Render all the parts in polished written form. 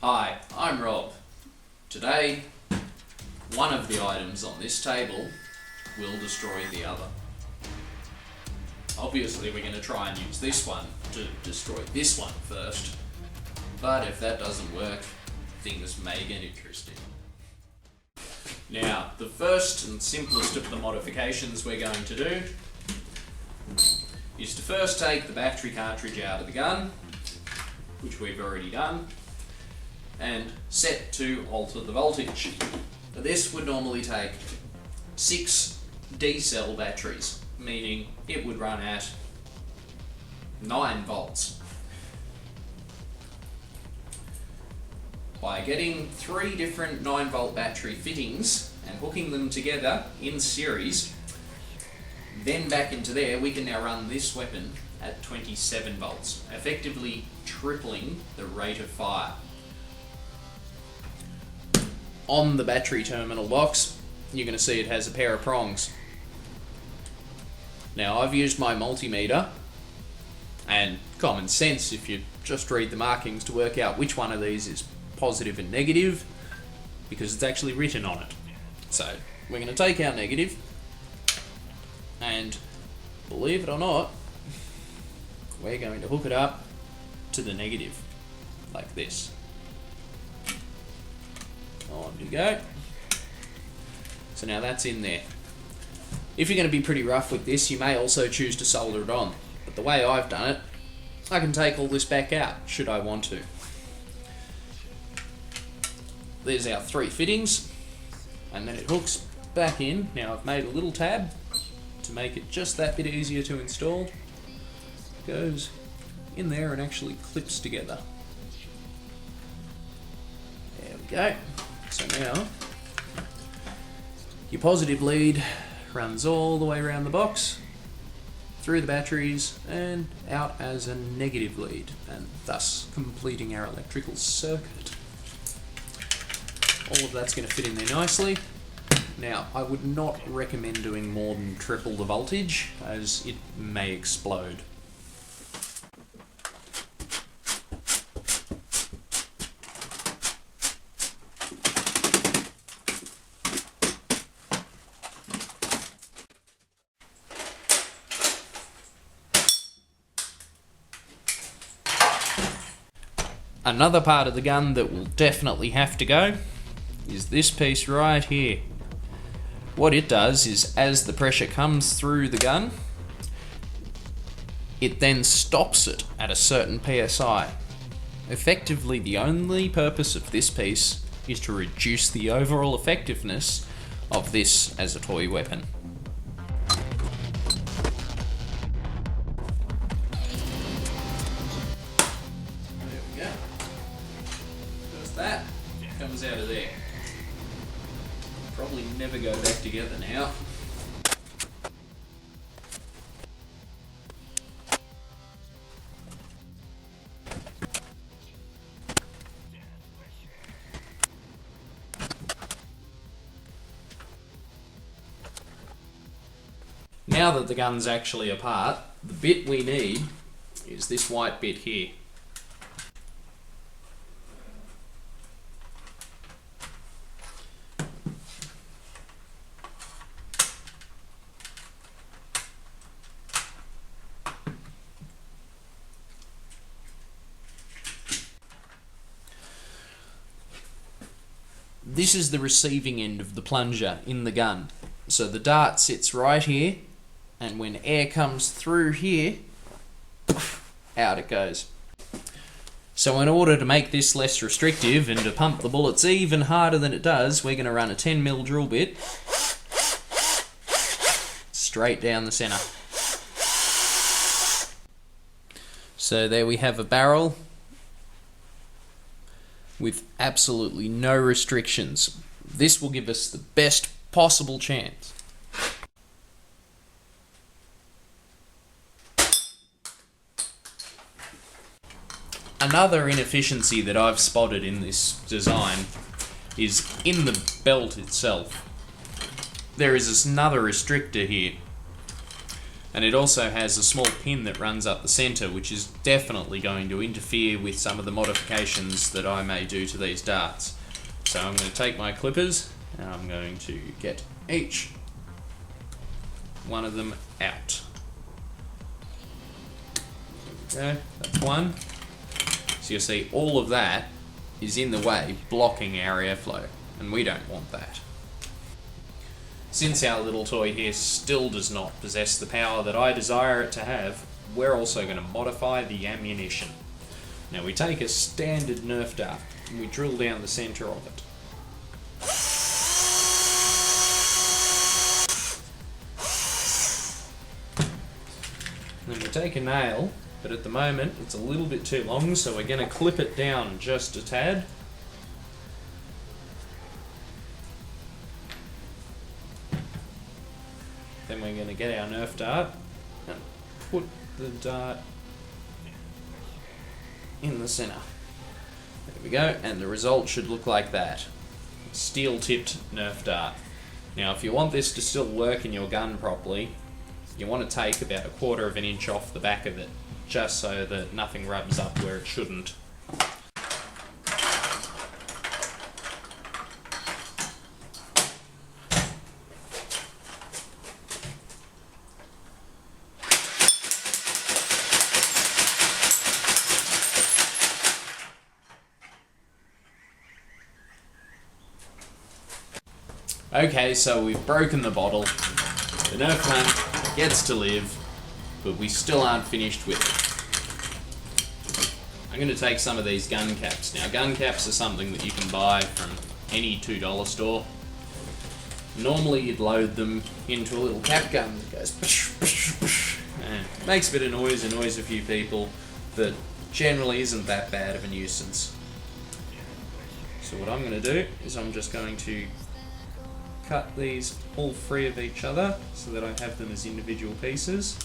Hi, I'm Rob. Today, one of the items on this table will destroy the other. Obviously we're going to try and use this one to destroy this one first, but if that doesn't work, things may get interesting. Now, the first and simplest of the modifications we're going to do is to first take the battery cartridge out of the gun, which we've already done, and set to alter the voltage. This would normally take 6 D-cell batteries, meaning it would run at 9 volts. By getting 3 different 9-volt battery fittings and hooking them together in series, then back into there, we can now run this weapon at 27 volts, effectively tripling the rate of fire. On the battery terminal box, you're going to see it has a pair of prongs. Now, I've used my multimeter and common sense if you just read the markings to work out which one of these is positive and negative, because it's actually written on it. So we're going to take our negative and, believe it or not, we're going to hook it up to the negative like this. On you go. So now that's in there. If you're going to be pretty rough with this, you may also choose to solder it on. But the way I've done it, I can take all this back out, should I want to. There's our 3 fittings, and then it hooks back in. Now I've made a little tab to make it just that bit easier to install. It goes in there and actually clips together. There we go. So now, your positive lead runs all the way around the box, through the batteries, and out as a negative lead, and thus completing our electrical circuit. All of that's going to fit in there nicely. Now, I would not recommend doing more than triple the voltage, as it may explode. Another part of the gun that will definitely have to go is this piece right here. What it does is, as the pressure comes through the gun, it then stops it at a certain PSI. Effectively, the only purpose of this piece is to reduce the overall effectiveness of this as a toy weapon. That comes out of there. Probably never go back together now. Now that the gun's actually apart, the bit we need is this white bit here. This is the receiving end of the plunger in the gun. So the dart sits right here, and when air comes through here, out it goes. So in order to make this less restrictive and to pump the bullets even harder than it does, we're going to run a 10mm drill bit straight down the centre. So there we have a barrel with absolutely no restrictions. This will give us the best possible chance. Another inefficiency that I've spotted in this design is in the belt itself. There is another restrictor here. And it also has a small pin that runs up the centre, which is definitely going to interfere with some of the modifications that I may do to these darts. So I'm going to take my clippers and I'm going to get each one of them out. There we go, that's one. So you'll see all of that is in the way, blocking our airflow, and we don't want that. Since our little toy here still does not possess the power that I desire it to have, we're also going to modify the ammunition. Now we take a standard Nerf dart and we drill down the centre of it. Then we take a nail, but at the moment it's a little bit too long, so we're going to clip it down just a tad. Then we're going to get our Nerf dart and put the dart in the centre. There we go, and the result should look like that. Steel-tipped Nerf dart. Now if you want this to still work in your gun properly, you want to take about 1/4 of an inch off the back of it, just so that nothing rubs up where it shouldn't. Okay, so we've broken the bottle. The Nerf gun gets to live, but we still aren't finished with it. I'm going to take some of these gun caps. Now, gun caps are something that you can buy from any $2 store. Normally, you'd load them into a little cap gun that goes and makes a bit of noise, annoys a few people, but generally isn't that bad of a nuisance. So what I'm going to do is I'm just going to cut these all free of each other so that I have them as individual pieces.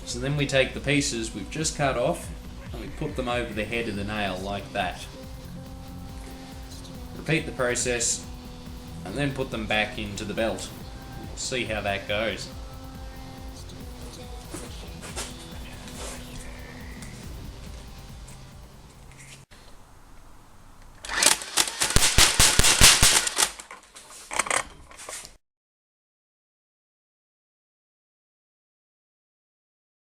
So then we take the pieces we've just cut off and we put them over the head of the nail like that. Repeat the process and then put them back into the belt. We'll see how that goes.